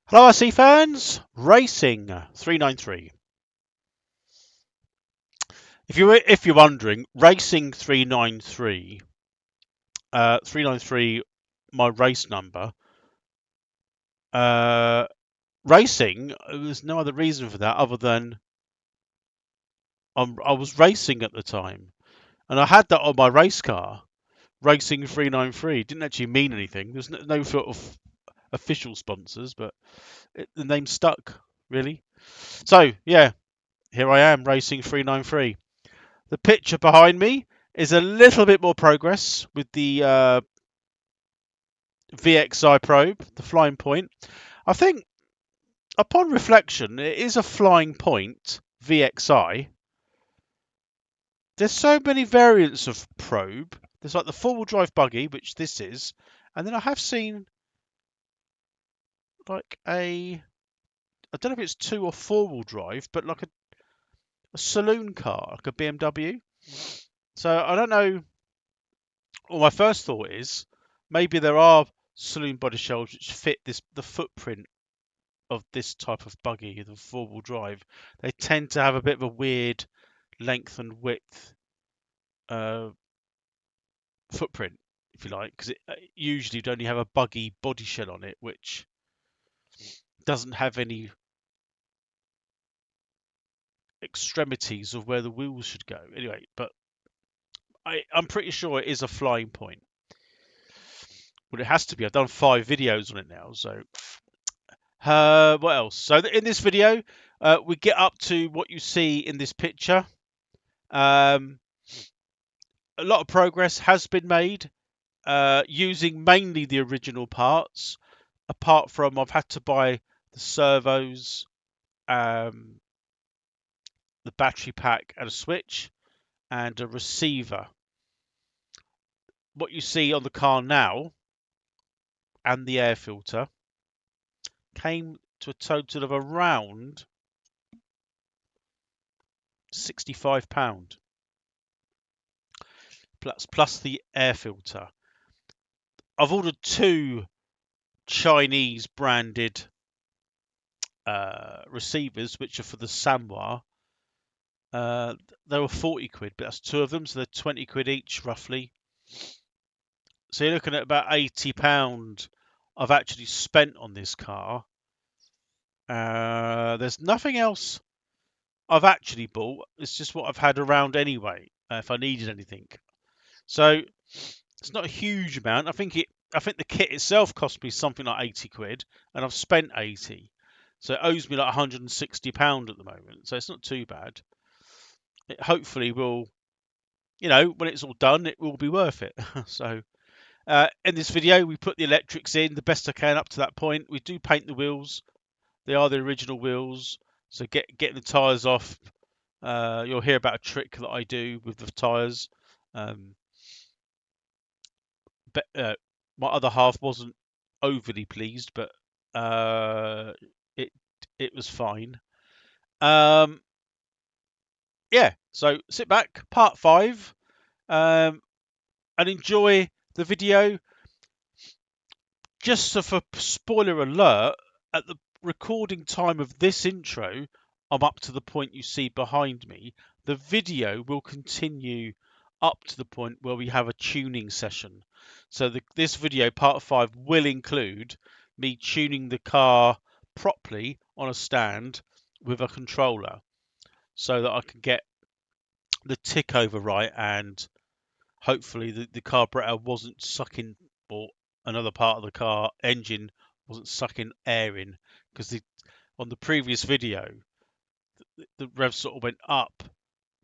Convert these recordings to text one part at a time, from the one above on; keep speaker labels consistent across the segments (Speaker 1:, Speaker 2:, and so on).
Speaker 1: Hello, RC fans. Racing 393. If you're wondering, Racing 393, 393, my race number. Racing. There's no other reason for that other than I was racing at the time, and I had that on my race car. Racing 393 didn't actually mean anything. There's no sort of official sponsors, but the name stuck really. So yeah, here I am, Racing 393. The picture behind me is a little bit more progress with the VXI probe, the flying point. I think, upon reflection, it is a flying point VXI. There's so many variants of probe. There's like the four-wheel drive buggy, which this is, and then I have seen like I don't know if it's two or four-wheel drive, but like a saloon car, like a BMW. So I don't know. Well, my first thought is maybe there are saloon body shells which fit the footprint of this type of buggy, the four-wheel drive. They tend to have a bit of a weird length and width uh, footprint, if you like, because it usually would only have a buggy body shell on it, which doesn't have any extremities of where the wheels should go. Anyway, but I'm pretty sure it is a flying point. Well, it has to be. I've done 5 videos on it now, so what else? So in this video, we get up to what you see in this picture. Um, a lot of progress has been made using mainly the original parts. Apart from I've had to buy the servos, the battery pack, and a switch, and a receiver. What you see on the car now and the air filter came to a total of around £65 plus the air filter. I've ordered 2 Chinese branded receivers, which are for the Samwa. They were 40 quid, but that's 2 of them, so they're 20 quid each, roughly. So you're looking at about £80 I've actually spent on this car. There's nothing else I've actually bought. It's just what I've had around anyway, if I needed anything. So it's not a huge amount. I think the kit itself cost me something like 80 quid, and I've spent 80. So it owes me like £160 at the moment. So it's not too bad. It hopefully will, when it's all done, it will be worth it. So in this video, we put the electrics in the best I can up to that point. We do paint the wheels. They are the original wheels. So getting the tyres off, you'll hear about a trick that I do with the tyres. But my other half wasn't overly pleased, but it it was fine. Yeah, so sit back, part 5, and enjoy the video. Just for spoiler alert, at the recording time of this intro, I'm up to the point you see behind me. The video will continue up to the point where we have a tuning session. So this video, part 5, will include me tuning the car properly on a stand with a controller so that I can get the tick over right, and hopefully the carburetor wasn't sucking, or another part of the car engine wasn't sucking air in, because on the previous video the rev sort of went up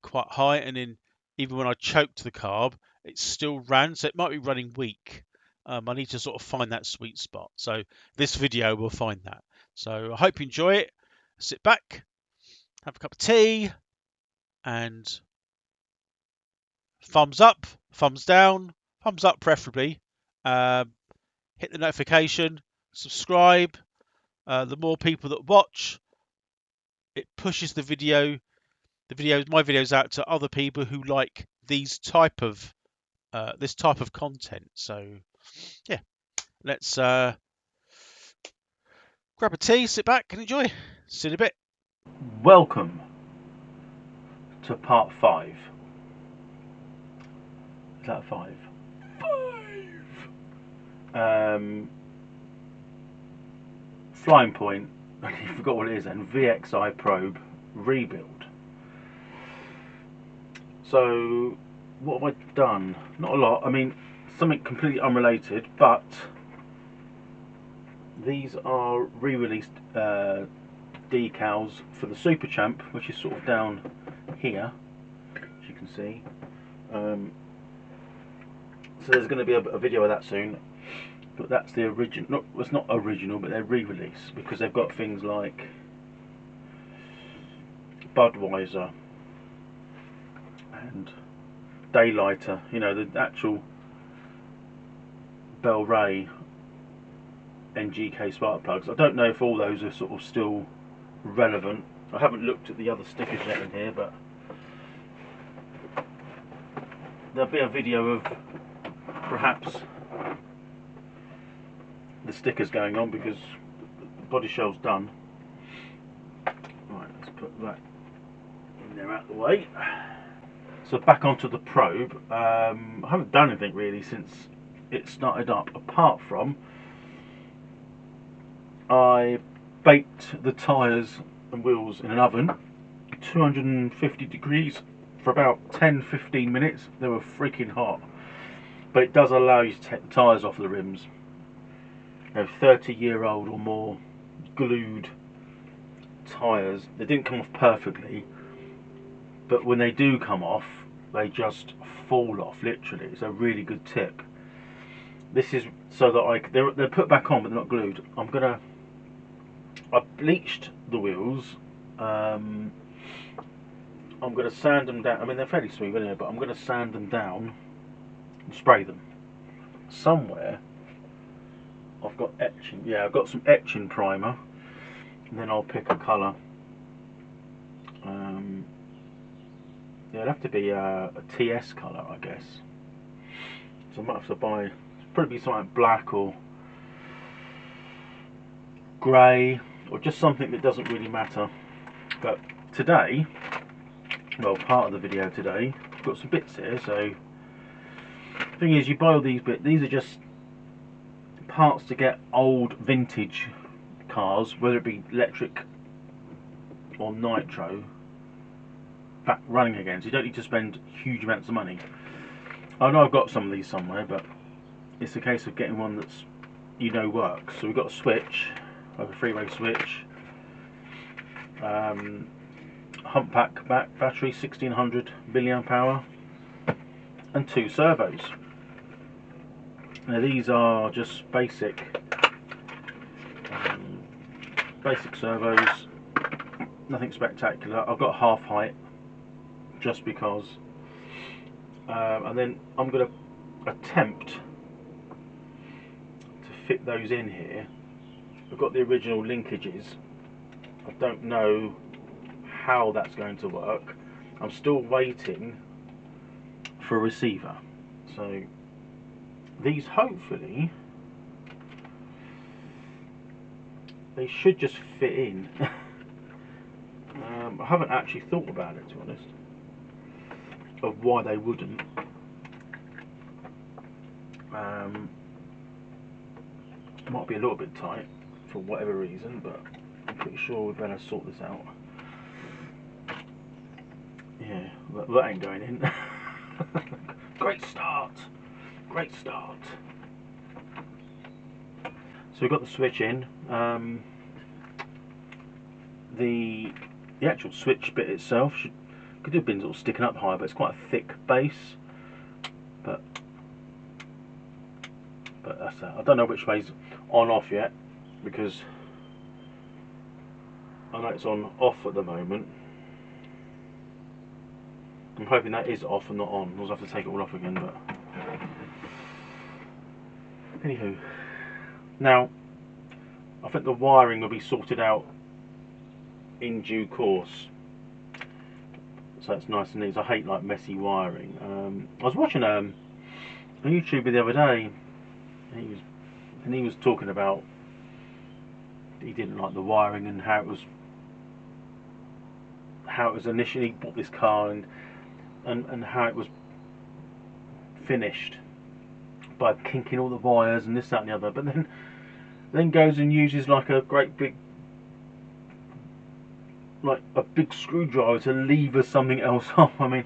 Speaker 1: quite high, and then even when I choked the carb it still ran, so it might be running weak. I need to sort of find that sweet spot, so this video will find that. So I hope you enjoy it. Sit back, have a cup of tea, and thumbs up, thumbs down, thumbs up preferably. Hit the notification, subscribe. The more people that watch, it pushes my videos out to other people who like this type of content. So yeah, let's grab a tea, sit back and enjoy. See you in a bit.
Speaker 2: Welcome to part 5. Is that 5? 5! Flying point, you forgot what it is then, VXI probe rebuild. So, what have I done? Not a lot, I mean, something completely unrelated, but these are re-released decals for the Super Champ, which is sort of down here, as you can see. So there's going to be a video of that soon, but that's the original. It's not original, but they're re-release because they've got things like Budweiser and Daylighter. You know, the actual Bell Ray NGK spark plugs. I don't know if all those are sort of still relevant. I haven't looked at the other stickers yet in here, but there'll be a video of perhaps the stickers going on because the body shell's done. Right, let's put that in there out of the way. So back onto the probe. I haven't done anything really since it started up, apart from I baked the tyres and wheels in an oven, 250 degrees for about 10-15 minutes. They were freaking hot, but it does allow you to take the tyres off the rims. You know, 30-year-old or more glued tyres, they didn't come off perfectly, but when they do come off, they just fall off, literally. It's a really good tip. This is so that they're put back on, but they're not glued. I bleached the wheels. I'm going to sand them down. I mean, they're fairly smooth anyway, but I'm going to sand them down and spray them. Somewhere I've got etching. Yeah, I've got some etching primer, and then I'll pick a colour. Yeah, it'd have to be a TS colour, I guess. So I might have to buy, probably something black or grey, or just something that doesn't really matter. But today, well, part of the video today, I've got some bits here. So the thing is, you buy all these bits. These are just parts to get old vintage cars, whether it be electric or nitro, back running again. So you don't need to spend huge amounts of money. I know I've got some of these somewhere, but it's a case of getting one that's, you know, works. So we've got a switch, like a three-way switch, humpback back battery, 1600 milliamp hour, and 2 servos. Now these are just basic servos, nothing spectacular. I've got half height just because, and then I'm going to attempt to fit those in here. I've got the original linkages. I don't know how that's going to work. I'm still waiting for a receiver. So these, hopefully, they should just fit in. I haven't actually thought about it, to be honest, of why they wouldn't. Might be a little bit tight for whatever reason, but I'm pretty sure we better sort this out. Yeah, that ain't going in. Great start. Great start. So we've got the switch in. The actual switch bit itself could have been sort of sticking up higher, but it's quite a thick base. But that's that. I don't know which way's on off yet, because I know it's on off at the moment. I'm hoping that is off and not on. I'll have to take it all off again, but anywho. Now, I think the wiring will be sorted out in due course, so it's nice and neat. I hate like messy wiring. I was watching a YouTuber the other day, and he was talking about he didn't like the wiring and how it was initially bought this car, and how it was finished by kinking all the wires and this, that and the other, but then goes and uses like a great big, like a big screwdriver to lever something else off. I mean,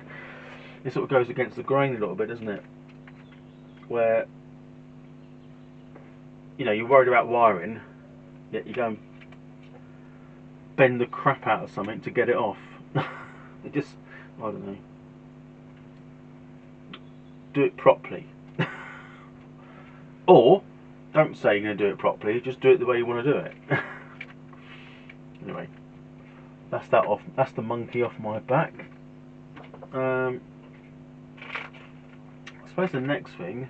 Speaker 2: it sort of goes against the grain a little bit, doesn't it? Where, you know, you're worried about wiring, yet you go and bend the crap out of something to get it off. It just, I don't know. Do it properly. Or, don't say you're going to do it properly, just do it the way you want to do it. Anyway, that's that off. That's the monkey off my back. I suppose the next thing,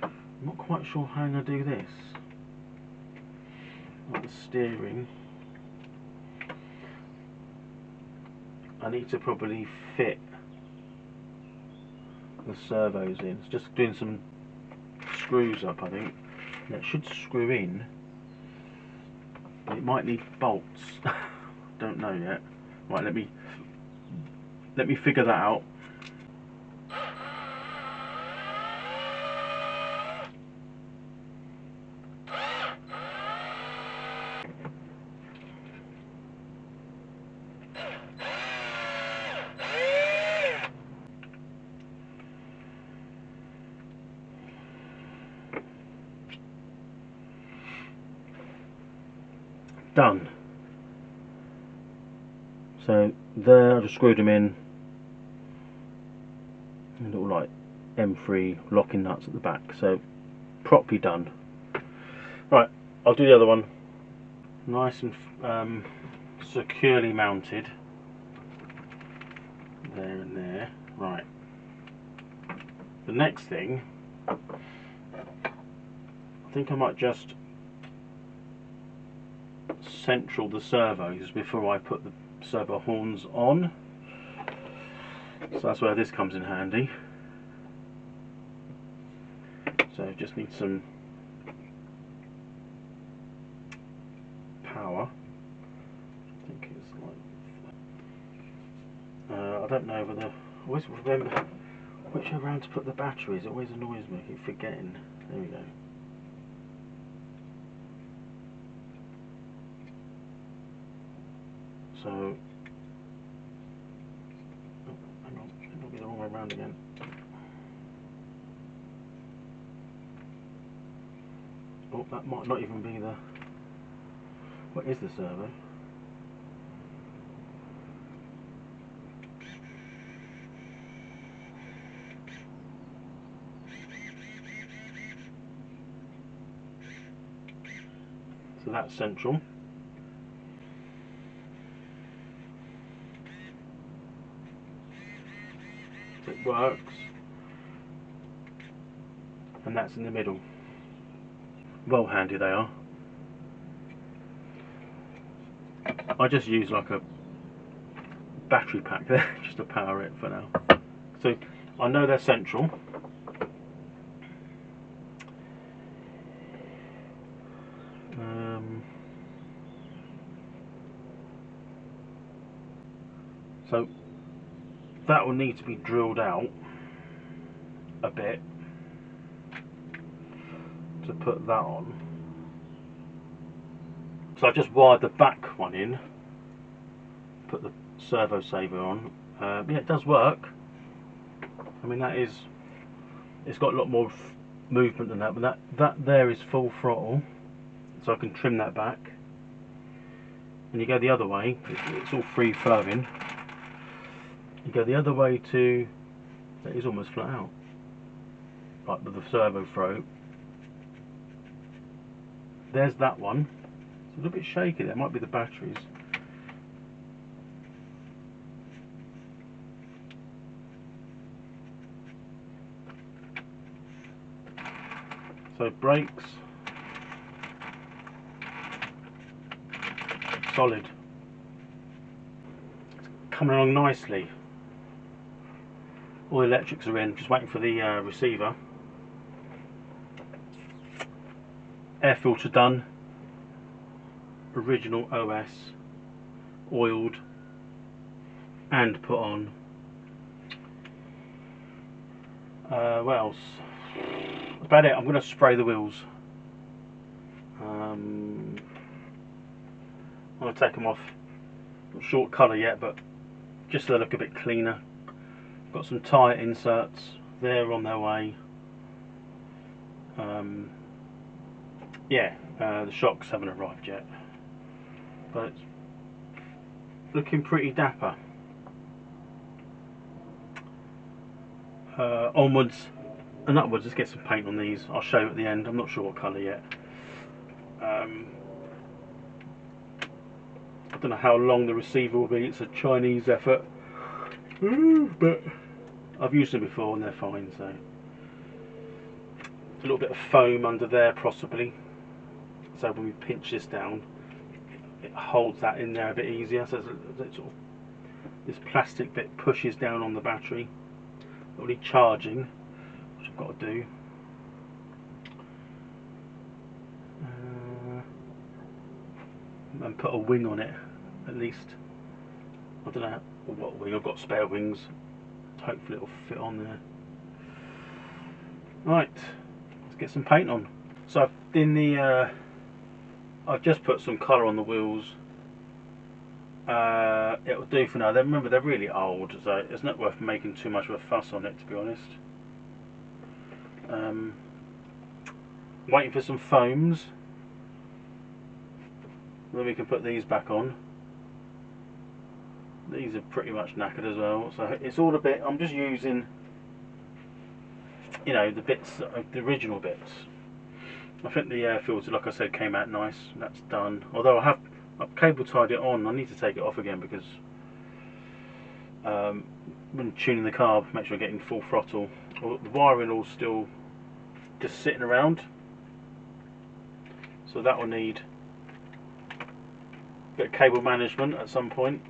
Speaker 2: I'm not quite sure how I'm going to do this. Like the steering, I need to probably fit the servos in. It's just doing some screws up, I think. And it should screw in, but it might need bolts. Don't know yet. Right, let me figure that out. Done. So there, I just screwed them in. Little like M3 locking nuts at the back. So properly done. Right, I'll do the other one. Nice and securely mounted. There and there. Right. The next thing, I think I might just central the servos before I put the servo horns on. So that's where this comes in handy. So just need some power. I think it's like, I don't know whether, I always remember which way around to put the batteries. It always annoys me, I keep forgetting. There we go. So, oh, hang on, it'll be the wrong way around again. Oh, that might not even be the, what is the servo? So that's central. So it works. And that's in the middle. Well handy they are. I just use like a battery pack there just to power it for now. So I know they're central. So that will need to be drilled out a bit to put that on. So I've just wired the back one in, put the servo saver on. Yeah, it does work. I mean, it's got a lot more movement than that, but that there is full throttle, so I can trim that back. And you go the other way, it's all free flowing. You go the other way to, that is almost flat out, like with the servo throat. There's that one. It's a little bit shaky there, might be the batteries. So brakes, solid. It's coming along nicely. All the electrics are in, just waiting for the receiver. Air filter done. original OS, oiled and put on. What else? About it. I'm going to spray the wheels. I'm going to take them off. Not sure what colour yet, but just so they look a bit cleaner. Got some tyre inserts. They're on their way. The shocks haven't arrived yet, but it's looking pretty dapper. Onwards and upwards, let's get some paint on these. I'll show you at the end. I'm not sure what colour yet. I don't know how long the receiver will be. It's a Chinese effort, but I've used them before and they're fine. So a little bit of foam under there possibly, so when we pinch this down it holds that in there a bit easier. So this plastic bit pushes down on the battery, not really charging, which I've got to do. And put a wing on it at least. I don't know what wing. I've got spare wings. Hopefully it'll fit on there. Right, let's get some paint on. So I've just put some colour on the wheels. It'll do for now. Remember, they're really old, so it's not worth making too much of a fuss on it, to be honest. Waiting for some foams. Then we can put these back on. These are pretty much knackered as well, so it's all a bit. I'm just using, the bits, the original bits. I think the air filter, like I said, came out nice. That's done. Although I've cable tied it on, I need to take it off again because when tuning the car, make sure I'm getting full throttle. The wiring all still just sitting around, so that will need a bit of cable management at some point.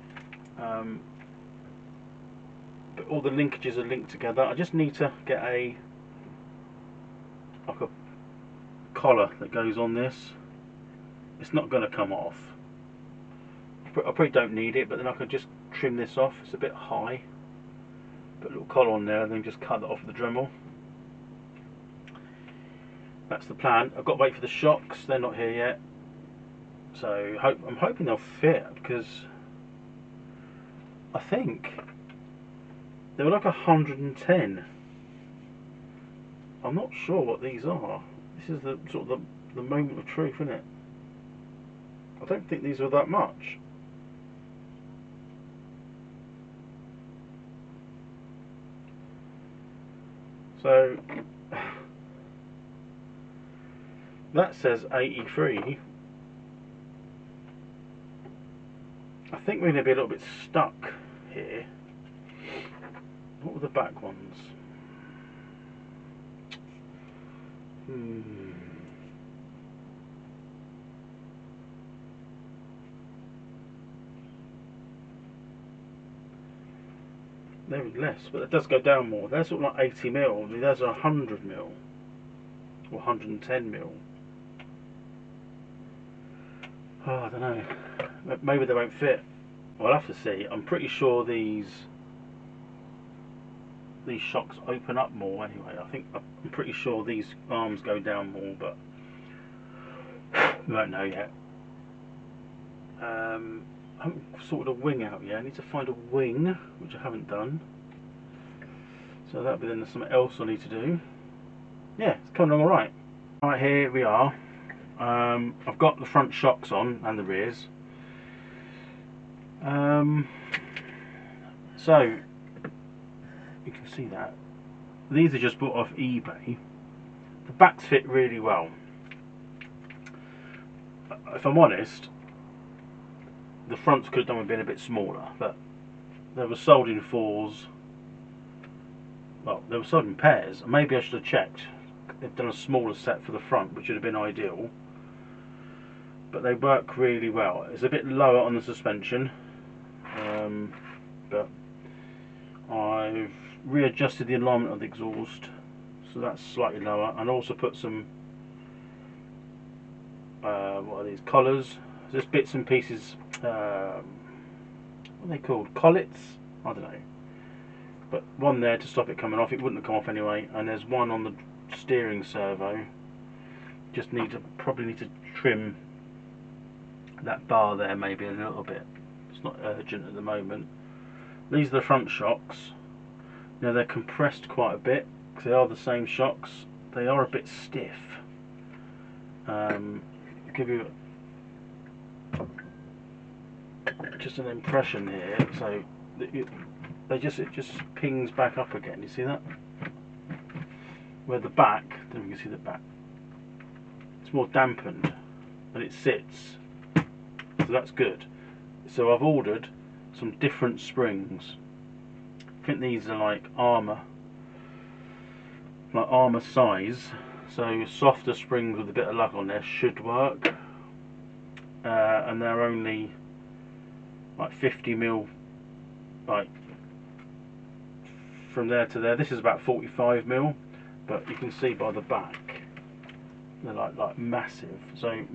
Speaker 2: But all the linkages are linked together. I just need to get a collar that goes on this. It's not going to come off. I probably don't need it, but then I could just trim this off. It's a bit high. Put a little collar on there and then just cut that off with the Dremel. That's the plan. I've got to wait for the shocks. They're not here yet, so I'm hoping they'll fit, because I think they were like 110. I'm not sure what these are. This is the sort of the moment of truth, isn't it? I don't think these are that much. So that says 83. I think we're going to be a little bit stuck here. What were the back ones? They're less, but it does go down more. They're sort of like 80 mil. I mean, those are 100 mil or 110 mil. Oh, I don't know. Maybe they won't fit. I'll have to see. I'm pretty sure these shocks open up more anyway. I'm pretty sure these arms go down more, but we won't know yet. I haven't sorted a wing out yet. I need to find a wing, which I haven't done. So that'll be then something else I need to do. Yeah, it's coming along alright. Right, here we are. I've got the front shocks on and the rears. So you can see that these are just bought off eBay. The backs fit really well. If I'm honest, the fronts could have done with being a bit smaller, but they were sold in fours. Well, they were sold in pairs. Maybe I should have checked. They've done a smaller set for the front, which would have been ideal. But they work really well. It's a bit lower on the suspension, but I've readjusted the alignment of the exhaust, so that's slightly lower, and also put some what are these, collars just bits and pieces. What are they called? Collets? I don't know. But one there to stop it coming off. It wouldn't have come off anyway. And there's one on the steering servo. Just probably need to trim that bar there maybe a little bit. It's not urgent at the moment. These are the front shocks. Now they're compressed quite a bit because they are the same shocks. They are a bit stiff. I'll give you just an impression here. So it just pings back up again. You see that? Where the back, I don't know if you can see the back. It's more dampened and it sits. So that's good. So I've ordered some different springs. I think these are like armour size. So softer springs with a bit of luck on there should work. And they're only like 50mm, like from there to there. This is about 45mm, but you can see by the back they're like massive. So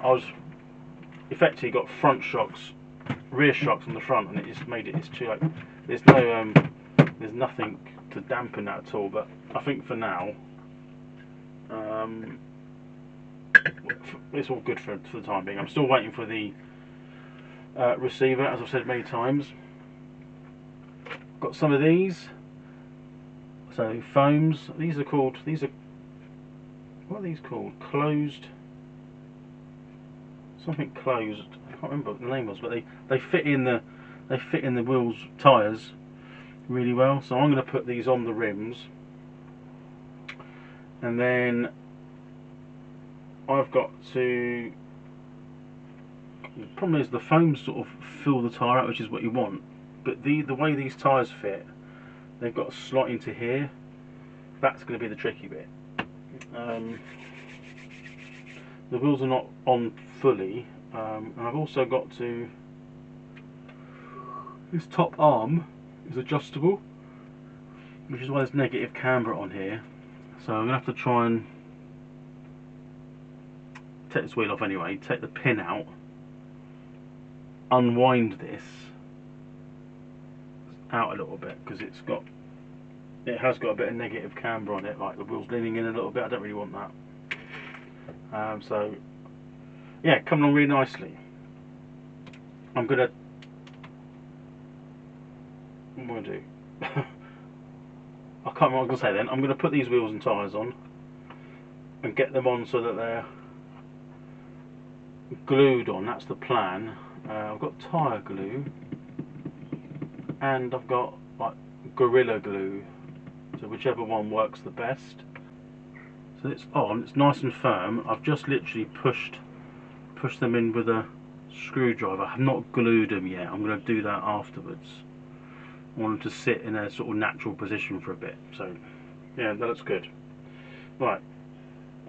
Speaker 2: I was effectively got front shocks, rear shocks on the front, and it just made it's too like there's nothing to dampen that at all. But I think for now it's all good for the time being. I'm still waiting for the receiver, as I've said many times. Got some of these, so foams. These are what are these called? Closed, something closed. I can't remember what the name was, but they fit in the wheels, tyres really well. So I'm going to put these on the rims, and then I've got to. The problem is the foams sort of fill the tyre out, which is what you want. But the way these tyres fit, they've got a slot into here. That's going to be the tricky bit. The wheels are not on fully, and I've also got to. This top arm is adjustable, which is why there's negative camber on here. So I'm going to have to try and take this wheel off anyway, take the pin out, unwind this out a little bit because it has got a bit of negative camber on it, like the wheel's leaning in a little bit. I don't really want that. So yeah, coming along really nicely. What am I going to do? I can't remember what I was going to say then. I'm going to put these wheels and tyres on and get them on so that they're glued on. That's the plan. I've got tyre glue and I've got like Gorilla Glue, so whichever one works the best. So it's on, it's nice and firm. I've just literally pushed them in with a screwdriver. I've not glued them yet. I'm going to do that afterwards. I want them to sit in a sort of natural position for a bit. So yeah, that looks good. Right,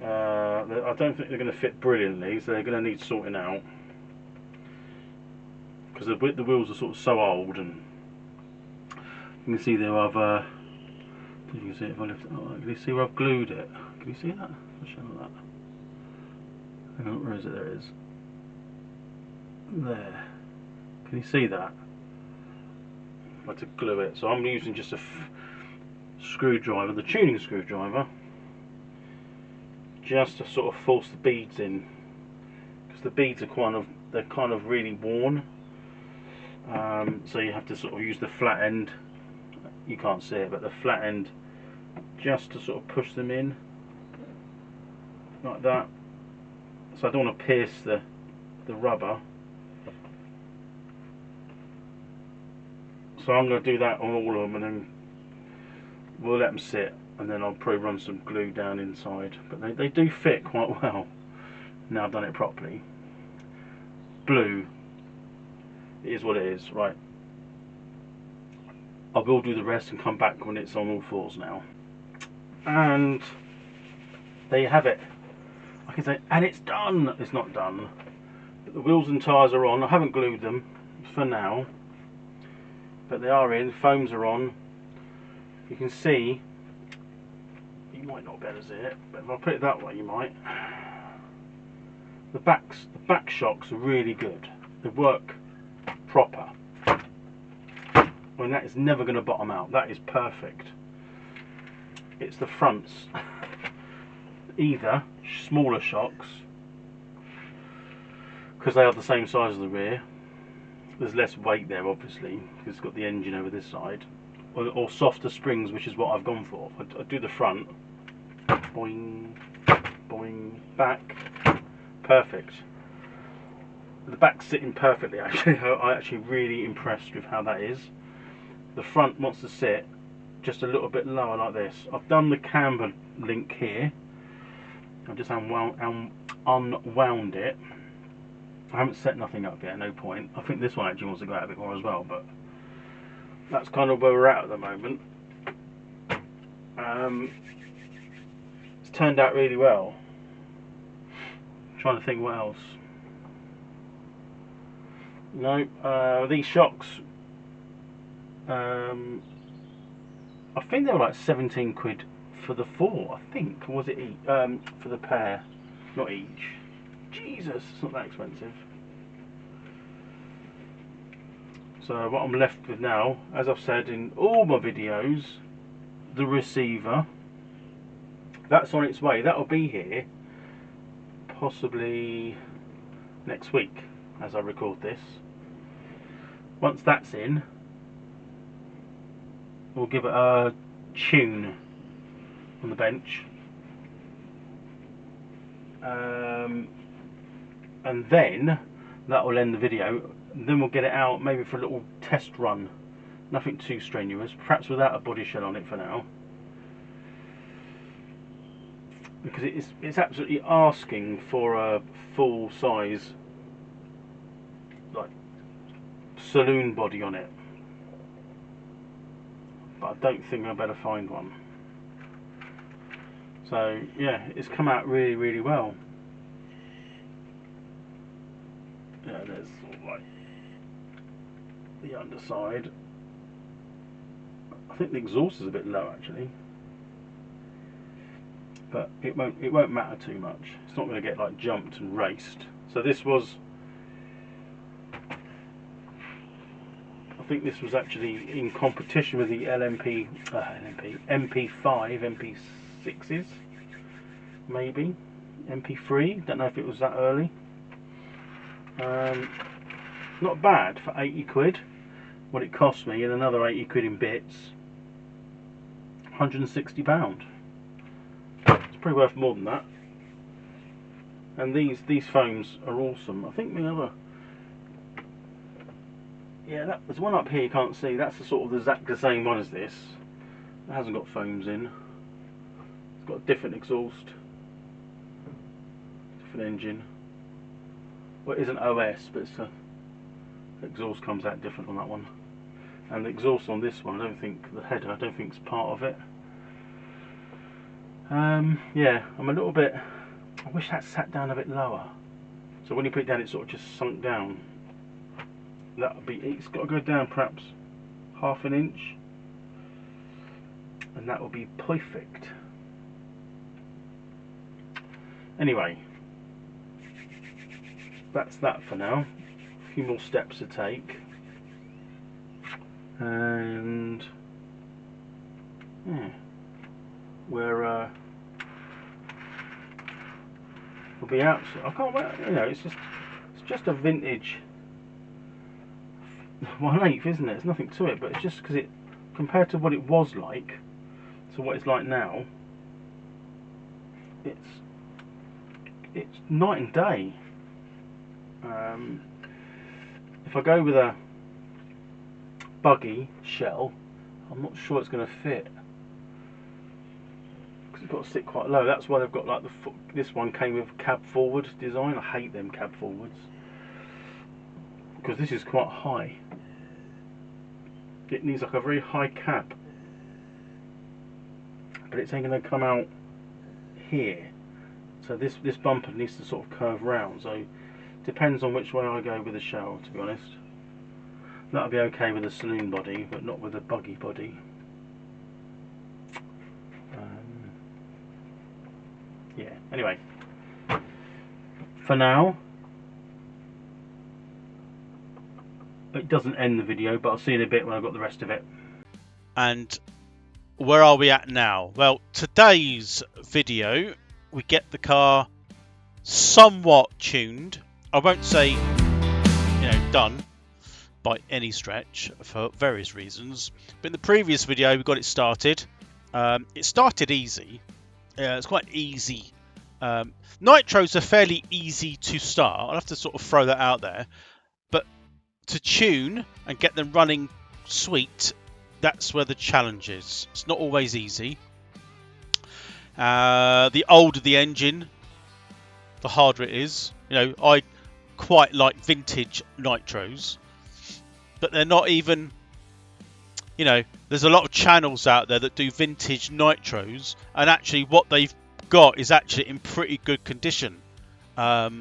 Speaker 2: I don't think they're going to fit brilliantly, so they're going to need sorting out because the wheels are sort of so old, and you can see there I've you can see it if I lift it. Oh, can you see where I've glued it? Can you see that? I'll show you that. Hang on, where is it? There it is. There. Can you see that? I had to glue it. So I'm using just a screwdriver, the tuning screwdriver, just to sort of force the beads in, because the beads are kind of really worn. So you have to sort of use the flat end. You can't see it, but the flat end, just to sort of push them in like that. So I don't want to pierce the rubber. So I'm going to do that on all of them, and then we'll let them sit, and then I'll probably run some glue down inside. But they do fit quite well now I've done it properly. Blue, it is what it is, right? I will do the rest and come back when it's on all fours now. And there you have it. I can say, and it's done. It's not done. But the wheels and tyres are on. I haven't glued them for now, but they are in. Foams are on. You can see. You might not be able to see it, but if I put it that way, you might. The back shocks are really good. They work proper. I mean, that is never going to bottom out. That is perfect. It's the fronts, either smaller shocks, because they are the same size as the rear. There's less weight there, obviously, because it's got the engine over this side, or softer springs, which is what I've gone for. I do the front, boing, boing, back, perfect. The back's sitting perfectly, actually. I'm actually really impressed with how that is. The front wants to sit just a little bit lower like this. I've done the camber link here. I've just unwound it. I haven't set nothing up yet, no point. I think this one actually wants to go out a bit more as well, but that's kind of where we're at the moment. It's turned out really well. I'm trying to think what else. No, these shocks, I think they were like 17 quid for the four, I think. Or was it for the pair? Not each. Jesus, it's not that expensive. So what I'm left with now, as I've said in all my videos, the receiver. That's on its way. That'll be here possibly next week as I record this. Once that's in, we'll give it a tune on the bench. And then that will end the video. Then we'll get it out maybe for a little test run. Nothing too strenuous, perhaps without a body shell on it for now. Because it's absolutely asking for a full size like saloon body on it. But I don't think I better find one. So yeah, it's come out really, really well. Yeah, there's sort of like the underside. I think the exhaust is a bit low actually, but it won't matter too much. It's not going to get like jumped and raced. So this was, I think this was actually in competition with the MP5, MP6s, maybe MP3. Don't know if it was that early. Not bad for 80 quid. What it cost me, and another 80 quid in bits. £160. It's probably worth more than that. And these foams are awesome. I think the other, yeah, there's one up here you can't see. That's the sort of exact the same one as this. It hasn't got foams in. It's got a different exhaust, different engine. Well, it isn't OS, but it's the exhaust comes out different on that one. And the exhaust on this one, I don't think the header, I don't think it's part of it. Yeah, I'm a little bit. I wish that sat down a bit lower. So when you put it down, it sort of just sunk down. That would be. It's got to go down perhaps half an inch, and that will be perfect. Anyway, that's that for now. A few more steps to take, and yeah, we'll be out. I can't wait. You know, it's just a vintage 1/8, isn't it? There's nothing to it, but it's just because it, compared to what it was like to what it's like now, it's night and day. If I go with a buggy shell, I'm not sure it's going to fit because it's got to sit quite low. That's why they've got like this one came with cab forward design. I hate them cab forwards because this is quite high. It needs like a very high cab, but it's ain't going to come out here. So this bumper needs to sort of curve round. So depends on which way I go with the shell, to be honest. That'll be okay with a saloon body, but not with a buggy body. Yeah, anyway. for now. It doesn't end the video, but I'll see in a bit when I've got the rest of it.
Speaker 1: And where are we at now? Well, today's video, we get the car somewhat tuned. I won't say, done by any stretch for various reasons. But in the previous video, we got it started. It started easy. It's quite easy. Nitros are fairly easy to start. I'll have to sort of throw that out there. But to tune and get them running sweet, that's where the challenge is. It's not always easy. The older the engine, the harder it is. I quite like vintage Nitros, but they're not even, there's a lot of channels out there that do vintage Nitros, and actually what they've got is actually in pretty good condition. But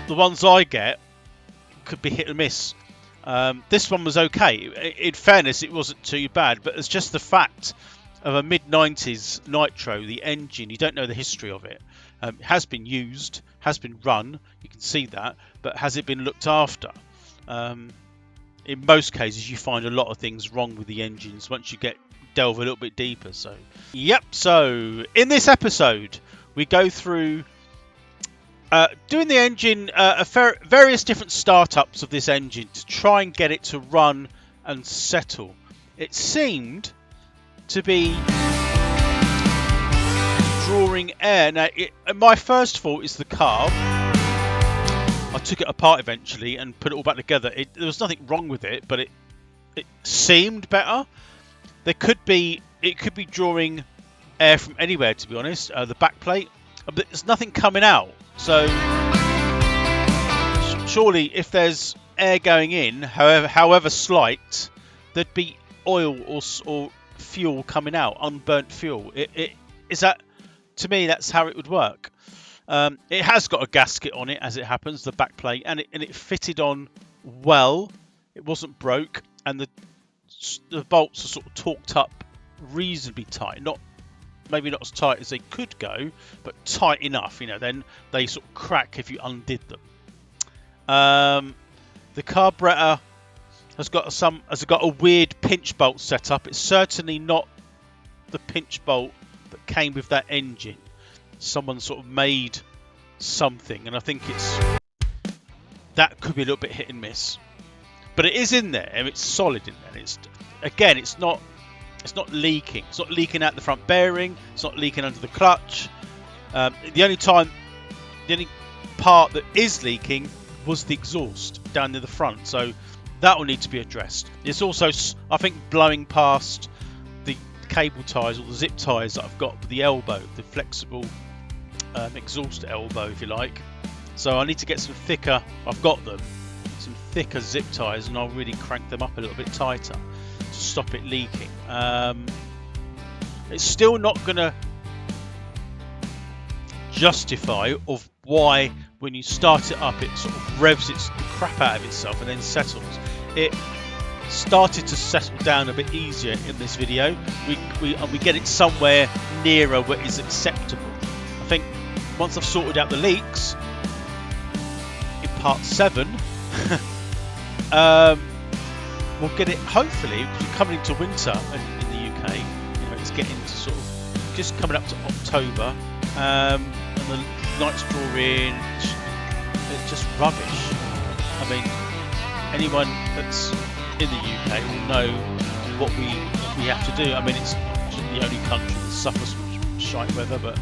Speaker 1: the ones I get could be hit and miss. This one was okay. In fairness, it wasn't too bad, but it's just the fact of a mid-90s Nitro, the engine, you don't know the history of it. It has been used, has been run, you can see that, but has it been looked after? In most cases, you find a lot of things wrong with the engines once you delve a little bit deeper. So in this episode, we go through doing the engine, various different startups of this engine to try and get it to run and settle. It seemed to be drawing air. Now, my first thought is the carb. I took it apart eventually and put it all back together. There was nothing wrong with it, but it seemed better. It could be drawing air from anywhere, to be honest. The back plate, but there's nothing coming out. So surely, if there's air going in, however slight, there'd be oil or fuel coming out, unburnt fuel. Is that, to me, that's how it would work. It has got a gasket on it, as it happens, the back plate, and it fitted on well. It wasn't broke, and the bolts are sort of torqued up reasonably tight. Maybe not as tight as they could go, but tight enough. Then they sort of crack if you undid them. The carburetor has got a weird pinch bolt setup. It's certainly not the pinch bolt that came with that engine. Someone sort of made something, and I think that could be a little bit hit and miss. But it is in there, and it's solid in there. It's not leaking. It's not leaking out the front bearing. It's not leaking under the clutch. The only part that is leaking was the exhaust down near the front. So that will need to be addressed. It's also, I think, blowing past the cable ties or the zip ties that I've got with the elbow, the flexible exhaust elbow, if you like. So I need to get some thicker. I've got them, some thicker zip ties, and I'll really crank them up a little bit tighter to stop it leaking. It's still not going to justify of why when you start it up it sort of revs the crap out of itself and then settles. It started to settle down a bit easier in this video. We get it somewhere nearer what is acceptable. I think once I've sorted out the leaks in part 7, we'll get it, hopefully, because we're coming into winter in the UK. It's getting to sort of just coming up to October, and the nights draw in. It's just rubbish. I mean, anyone that's in the UK will know what we have to do. I mean, it's the only country that suffers from shite weather, but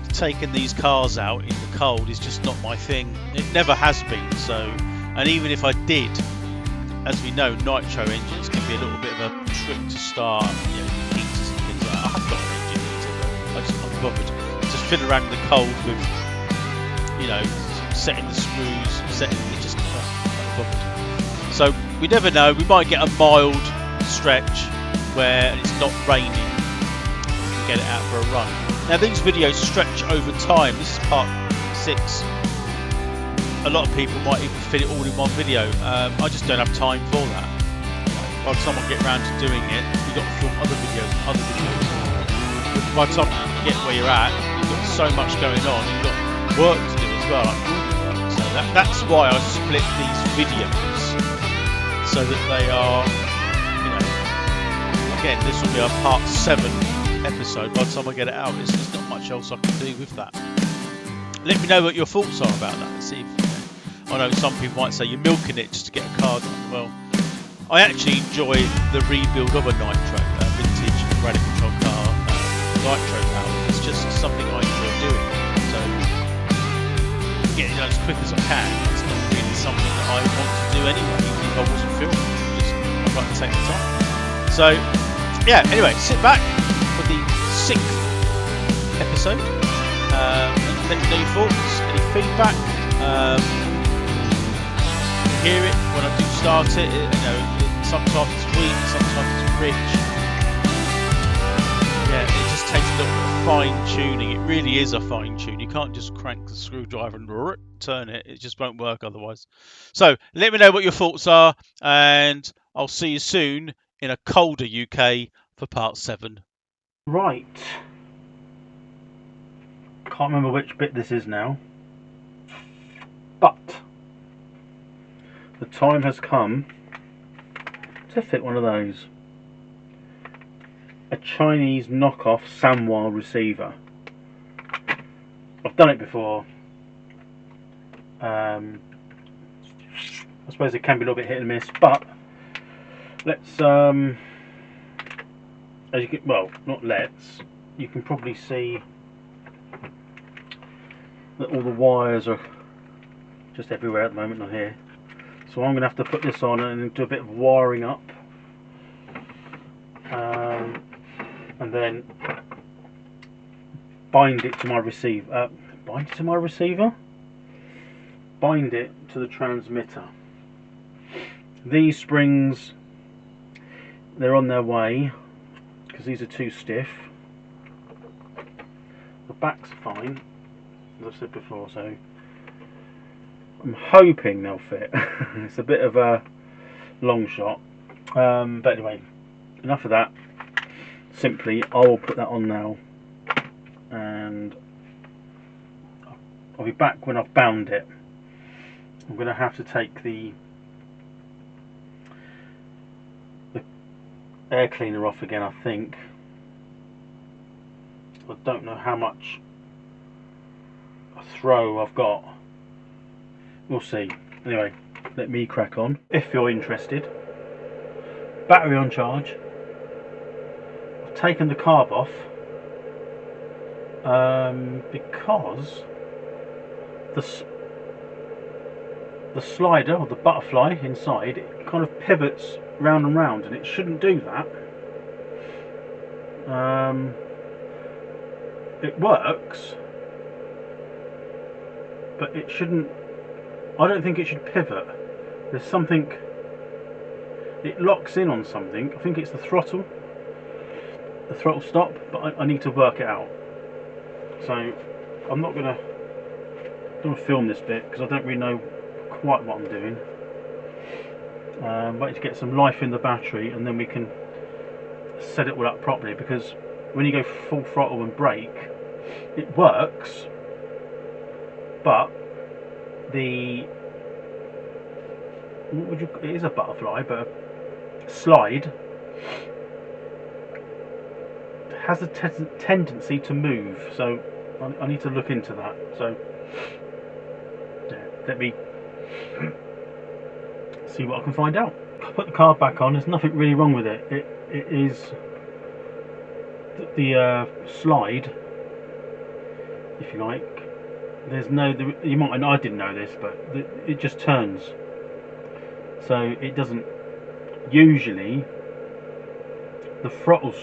Speaker 1: taking these cars out in the cold is just not my thing. It never has been. So, and even if I did, as we know, nitro engines can be a little bit of a trick to start. Heaters and things like that. I've got an engine heater, but I just can't be bothered. Just fiddle around in the cold with, setting the screws, it just can't be bothered. So we never know. We might get a mild stretch where it's not raining. We can get it out for a run. Now these videos stretch over time. This is part 6. A lot of people might even fit it all in one video. I just don't have time for that. By the time I get around to doing it, we've got to film other videos and other videos. by the time you get where you're at, you've got so much going on, you've got work to do as well, like building work. So that's why I split these videos so that they are, you know, again, this will be a part 7 episode by the time I get it out. There's not much else I can do with that. Let me know what your thoughts are about that. See if, I know some people might say you're milking it just to get a car done. Well, I actually enjoy the rebuild of a Nitro, a vintage radical control car, Nitro power. It's just something I enjoy doing. So getting it done as quick as I can. It's not really something that I want to do anyway, even if I wasn't filming. I'd like to take the time. So yeah. Anyway, sit back for the 6th episode. And let me know your thoughts, any feedback. Hear it when I do start it. You know, sometimes it's weak, sometimes it's rich. Yeah, it just takes a little bit of fine tuning. It really is a fine tune. You can't just crank the screwdriver and turn it. It just won't work otherwise. So let me know what your thoughts are, and I'll see you soon in a colder UK for part 7.
Speaker 2: Right. Can't remember which bit this is now, but the time has come to fit one of those. A Chinese knockoff Samwa receiver. I've done it before. I suppose it can be a little bit hit and miss, but let's as you can, well, not let's, you can probably see that all the wires are just everywhere at the moment, not here. So I'm going to have to put this on and do a bit of wiring up, and then bind it to my receiver. Bind it to my receiver? Bind it to the transmitter. These springs, they're on their way because these are too stiff. The back's fine, as I've said before, so I'm hoping they'll fit. It's a bit of a long shot, but anyway, enough of that. Simply, I will put that on now, and I'll be back when I've bound it. I'm going to have to take the air cleaner off again, I think. I don't know how much throw I've got. We'll see. Anyway, let me crack on. If you're interested, battery on charge. I've taken the carb off because the slider, or the butterfly inside, it kind of pivots round and round, and it shouldn't do that. It works, but it shouldn't. I don't think it should pivot. There's something, it locks in on something. I think it's the throttle stop, but I need to work it out. So I'm not going to film this bit because I don't really know quite what I'm doing. Waiting to get some life in the battery, and then we can set it all up properly, because when you go full throttle and brake, it works, but it is a butterfly, but a slide has a tendency to move, so I need to look into that. So yeah, let me see what I can find out. I put the car back on. There's nothing really wrong with it. It is the slide, if you like. There's no, you might, and I didn't know this, but it just turns. So it doesn't, usually the throttle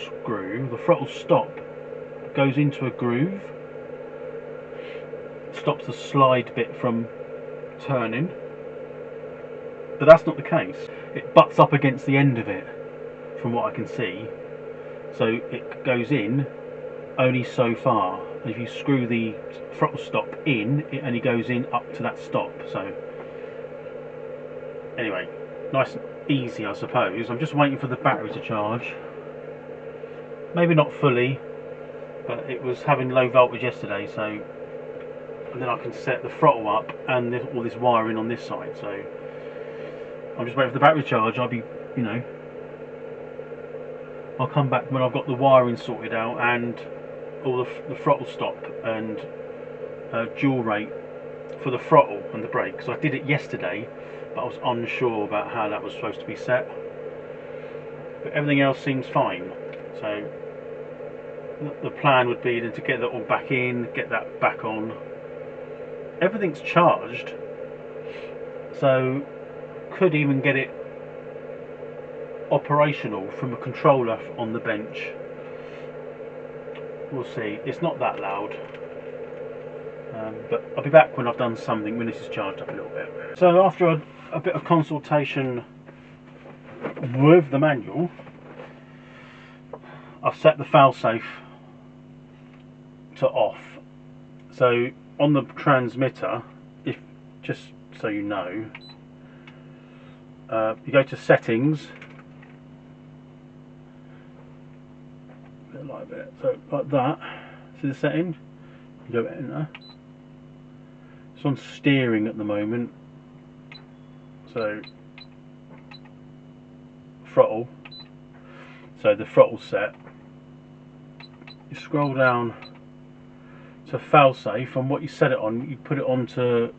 Speaker 2: stop goes into a groove, stops the slide bit from turning, but that's not the case. It butts up against the end of it, from what I can see, so it goes in only so far. If you screw the throttle stop in, it only goes in up to that stop. So anyway, nice and easy, I suppose. I'm just waiting for the battery to charge. Maybe not fully, but it was having low voltage yesterday, so, and then I can set the throttle up and all this wiring on this side, so I'm just waiting for the battery charge. I'll be, you know, I'll come back when I've got the wiring sorted out and all the throttle stop and dual rate for the throttle and the brake, because I did it yesterday but I was unsure about how that was supposed to be set, but everything else seems fine. So the plan would be to get that all back in, get that back on. Everything's charged, so could even get it operational from a controller on the bench. We'll see. It's not that loud, but I'll be back when I've done something, when this is charged up a little bit. So after a bit of consultation with the manual, I've set the failsafe to off. So on the transmitter, if just so you know, you go to settings, like that, so like that. See the setting? You go enter. It's on steering at the moment. So throttle. So the throttle set. You scroll down to failsafe, and what you set it on, you put it on to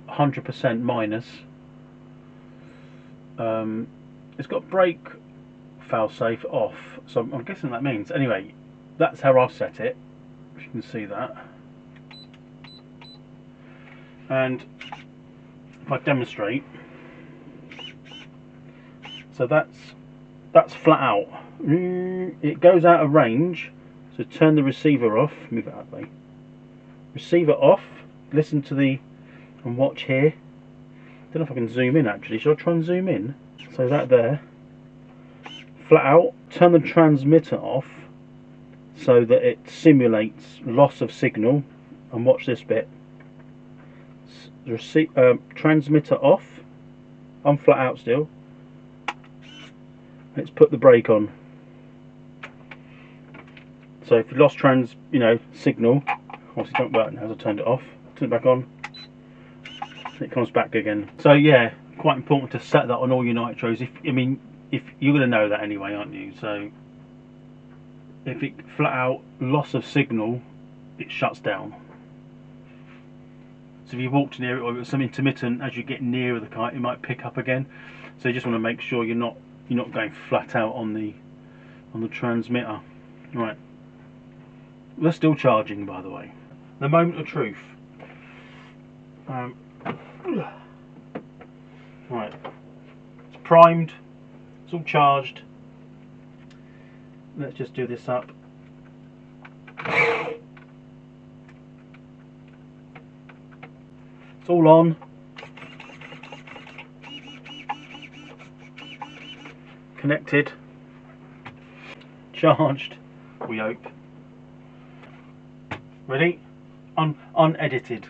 Speaker 2: 100% minus. It's got brake failsafe off, so I'm guessing that means, anyway, that's how I've set it, if you can see that. And if I demonstrate, so that's flat out. It goes out of range, so turn the receiver off, move it out of the way. Receiver off, listen to and watch here. Don't know if I can zoom in actually, should I try and zoom in? So that there, flat out, turn the transmitter off so that it simulates loss of signal, and watch this bit. Transmitter off, I'm flat out still. Let's put the brake on. So if you lost signal, obviously don't work now as I turned it off, turn it back on, it comes back again. So yeah, quite important to set that on all your nitros. If you're going to know that anyway, aren't you? So if it flat out loss of signal, it shuts down. So if you walked near it or it was some intermittent, as you get nearer the kite, it might pick up again. So you just want to make sure you're not going flat out on the transmitter. Right. They're still charging, by the way. The moment of truth. Right. It's primed. It's all charged. Let's just do this up. It's all on. Connected. Charged. We hope. Ready? Unedited.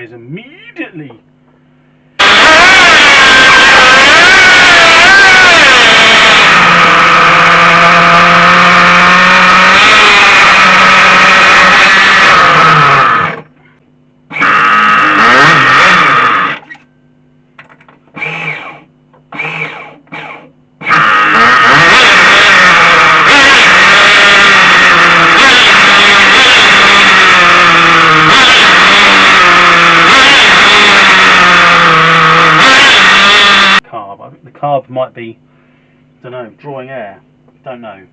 Speaker 2: dies immediately. I think the carb might be, don't know, drawing air. Don't know.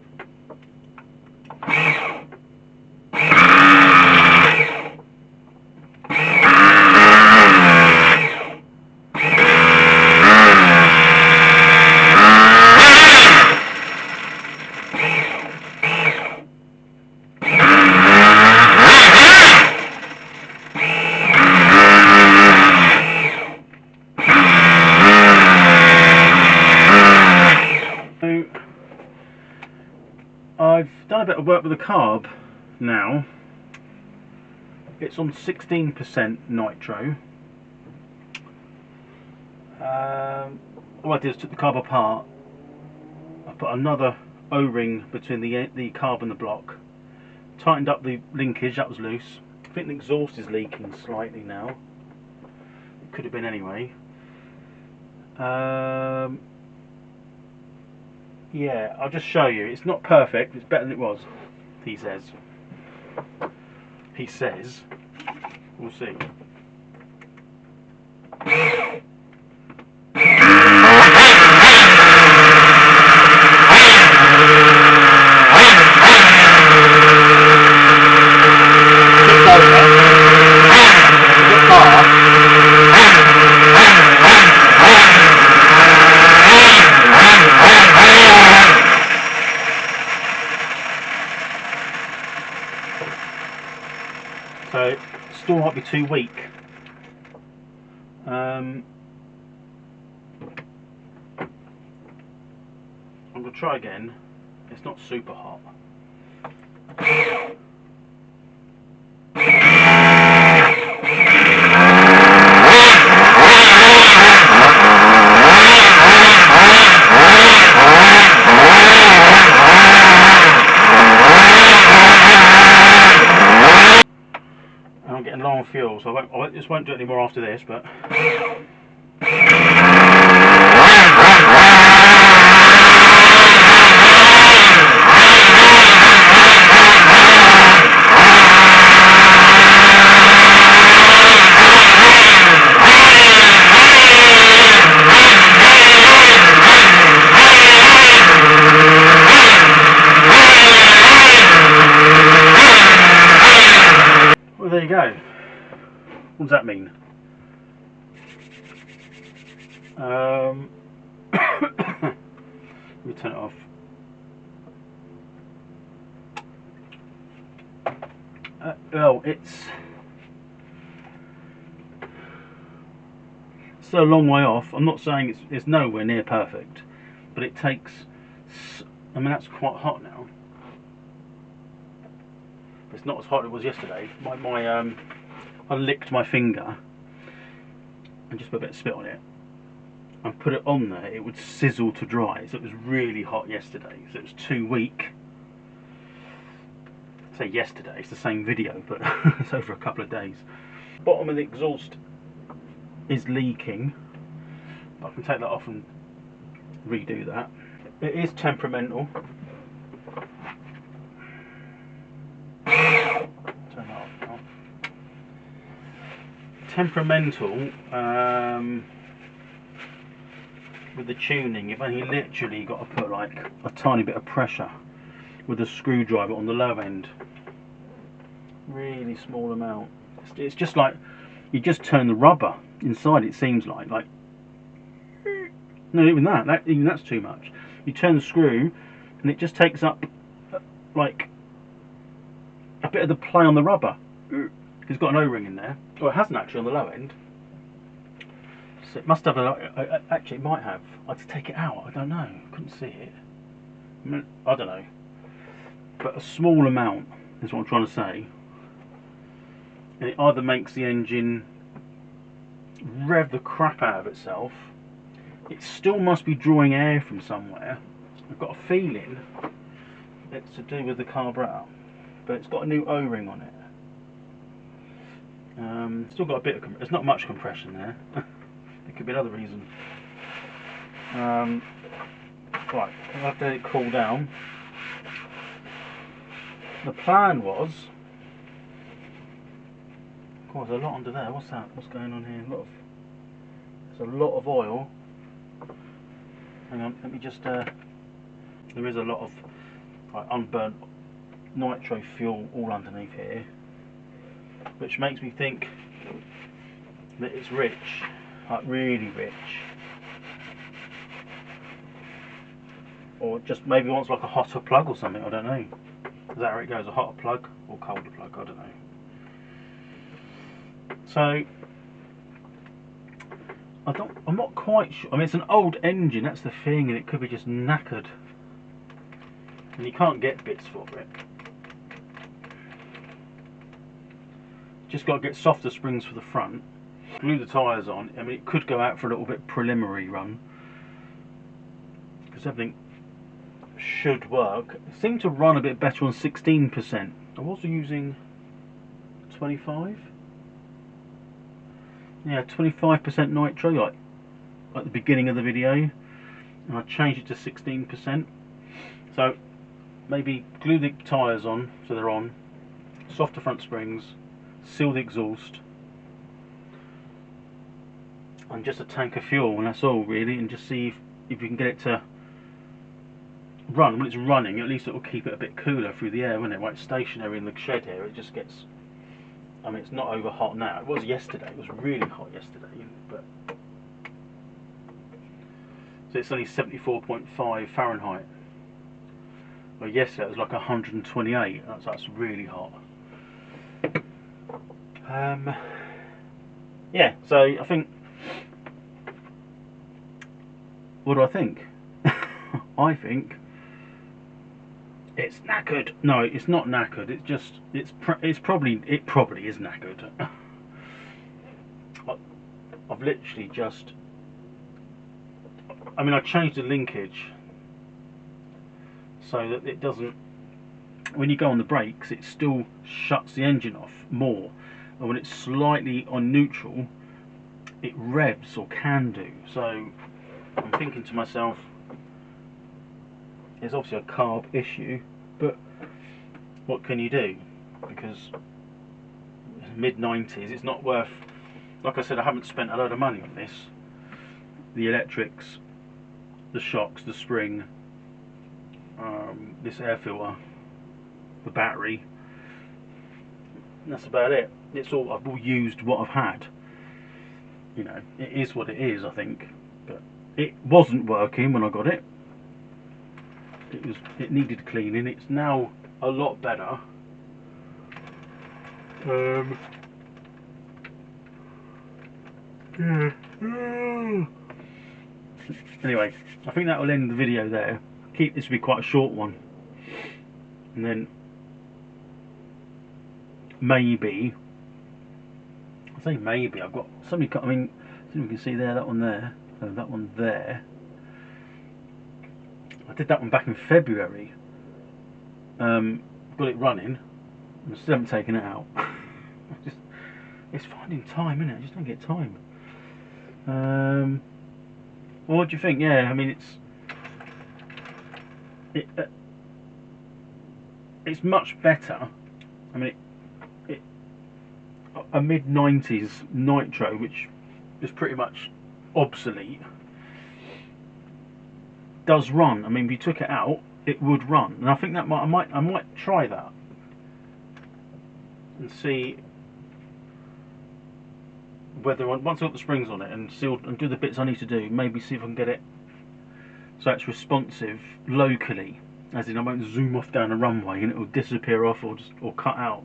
Speaker 2: I've done a bit of work with the carb now. It's on 16% nitro. All I did is took the carb apart. I put another O-ring between the carb and the block. Tightened up the linkage, that was loose. I think the exhaust is leaking slightly now. It could have been anyway. Yeah, I'll just show you. It's not perfect, it's better than it was, he says. He says. We'll see. So still might be too weak. I'm going to try again. It's not super hot. And I'm getting low on fuel, so I just won't do it anymore after this, but well, there you go. What does that mean? Let me turn it off. Well, it's a long way off. I'm not saying it's nowhere near perfect, but it takes. I mean, that's quite hot now. It's not as hot as it was yesterday. I licked my finger and just put a bit of spit on it and put it on there. It would sizzle to dry. So it was really hot yesterday. So it was too weak. I say yesterday, it's the same video, but it's over a couple of days. Bottom of the exhaust is leaking, but I can take that off and redo that. It is temperamental. Turn that off now. Temperamental with the tuning. You've only literally got to put like a tiny bit of pressure with a screwdriver on the low end. Really small amount. It's just like you just turn the rubber inside. It seems like no, even that's too much. You turn the screw and it just takes up like a bit of the play on the rubber. It's got an O-ring in there. Well, it hasn't actually on the low end. So it must have actually it might have. I had to take it out. I don't know. I couldn't see it. I don't know. But a small amount is what I'm trying to say. And it either makes the engine rev the crap out of itself. It still must be drawing air from somewhere. I've got a feeling it's to do with the carburetor, but it's got a new O-ring on it. Still got a bit of there's not much compression there. There could be another reason. Right, I'll have to let it cool down. The plan was, God, there's a lot under there. What's that? What's going on here? There's a lot of oil. Hang on, let me just. There is a lot of unburnt nitro fuel all underneath here, which makes me think that it's rich, like really rich, or just maybe wants like a hotter plug or something. I don't know. Is that how it goes? A hotter plug or colder plug? I don't know. So I'm not quite sure. I mean, it's an old engine. That's the thing, and it could be just knackered, and you can't get bits for it. Just got to get softer springs for the front. Glue the tyres on. I mean, it could go out for a little bit preliminary run because everything should work. It seemed to run a bit better on 16%. I was using 25. Yeah, 25% nitro, like at the beginning of the video, and I changed it to 16%. So maybe glue the tyres on so they're on, softer front springs, seal the exhaust, and just a tank of fuel, and that's all really, and just see if you can get it to run. When it's running, at least it will keep it a bit cooler through the air, won't it? When it's stationary in the shed here, it just gets, I mean, it's not over hot now. It was yesterday. It was really hot yesterday, but so it's only 74.5 Fahrenheit. Well, yesterday it was like 128. That's really hot. Yeah. So I think. What do I think? I think it's knackered. No, it's not knackered. It's just it probably is knackered. I've literally just. I mean, I changed the linkage so that it doesn't. When you go on the brakes, it still shuts the engine off more, and when it's slightly on neutral, it revs or can do. So I'm thinking to myself, it's obviously a carb issue, but what can you do? Because mid-90s, it's not worth. Like I said, I haven't spent a load of money on this. The electrics, the shocks, the spring, this air filter, the battery. That's about it. It's all I've all used what I've had. You know, it is what it is, I think. But it wasn't working when I got it. It needed cleaning. It's now a lot better. Yeah. Anyway, I think that will end the video there. Keep this to be quite a short one, and then maybe I say maybe I've got somebody. I mean, you can see there, that one there, and that one there. I did that one back in February. Got it running. I still haven't taken it out. It's finding time, isn't it? I just don't get time. Well, what do you think? Yeah, I mean, it's much better. I mean, a mid-90s nitro, which is pretty much obsolete, does run. I mean, if you took it out, it would run, and I think that I might try that and see whether once I've got the springs on it and sealed and do the bits I need to do, maybe see if I can get it so it's responsive locally, as in I won't zoom off down a runway and it will disappear off or cut out.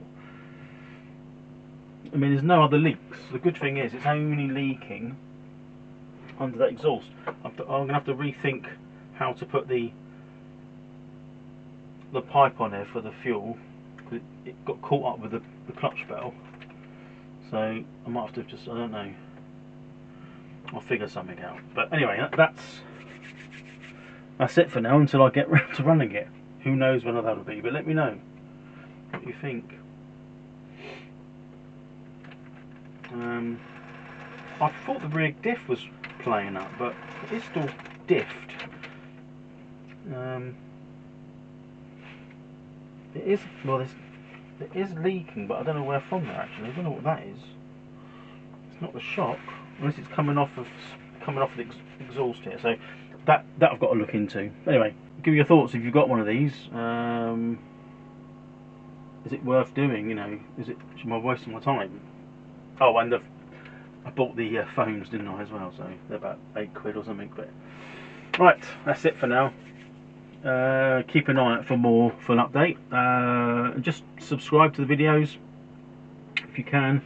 Speaker 2: I mean, there's no other leaks. The good thing is it's only leaking under that exhaust. I'm going to have to rethink how to put the pipe on there for the fuel, because it got caught up with the clutch bell. So I might have to just, I don't know. I'll figure something out. But anyway, that's it for now until I get round to running it. Who knows when that'll be, but let me know what you think. I thought the rear diff was playing up, but it is still diffed. It is, well, it is leaking, but I don't know where from there actually. I don't know what that is. It's not the shock, unless it's coming off the exhaust here. So that I've got to look into. Anyway, give me your thoughts if you've got one of these. Is it worth doing? You know, am I wasting my time? Oh, and I bought the foams, didn't I, as well? So they're about £8 or something. But right, that's it for now. Keep an eye out for more for an update. Just subscribe to the videos if you can.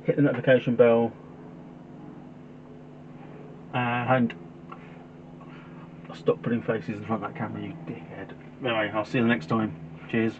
Speaker 2: Hit the notification bell. And stop putting faces in front of that camera, you dickhead. Anyway, I'll see you next time. Cheers.